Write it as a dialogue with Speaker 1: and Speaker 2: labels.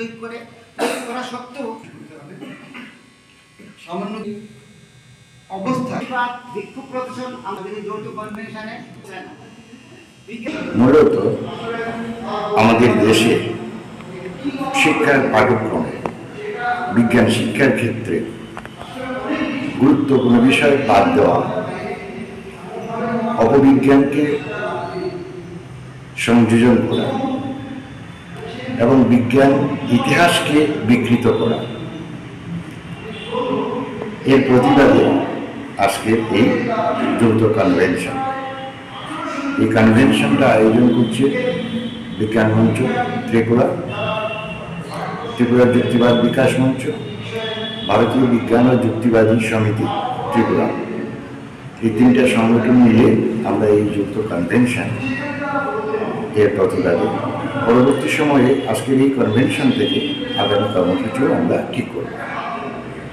Speaker 1: উল্লেখ করা সত্ত্বেও সামান্য অবস্থায় বিক্ষোভ প্রদর্শন আমাদের যৌথ কনভেনশনে
Speaker 2: মূলত আমাদের দেশে শিক্ষার পাঠ্যক্রমে বিজ্ঞান শিক্ষার ক্ষেত্রে গুরুত্বপূর্ণ বিষয় বাদ দেওয়া, অপবিজ্ঞানকে সংযোজন করা এবং বিজ্ঞান ইতিহাসকে বিকৃত করা, এর প্রতিবাদে আজকের এই যৌথ কনভেনশন। এই কনভেনশনটা আয়োজন করছে বিজ্ঞান মঞ্চ ত্রিপুরা, ত্রিপুরা যুক্তিবাদ বিকাশ মঞ্চ, ভারতীয় বিজ্ঞান ও যুক্তিবাদী সমিতি ত্রিপুরা, এই তিনটা সংগঠন মিলে আমরা এই যৌথ কনভেনশন এর প্রতিবাদে পরবর্তী সময়ে আজকের এই কনভেনশন থেকে আগামী কর্মসূচিও আমরা ঠিক করব।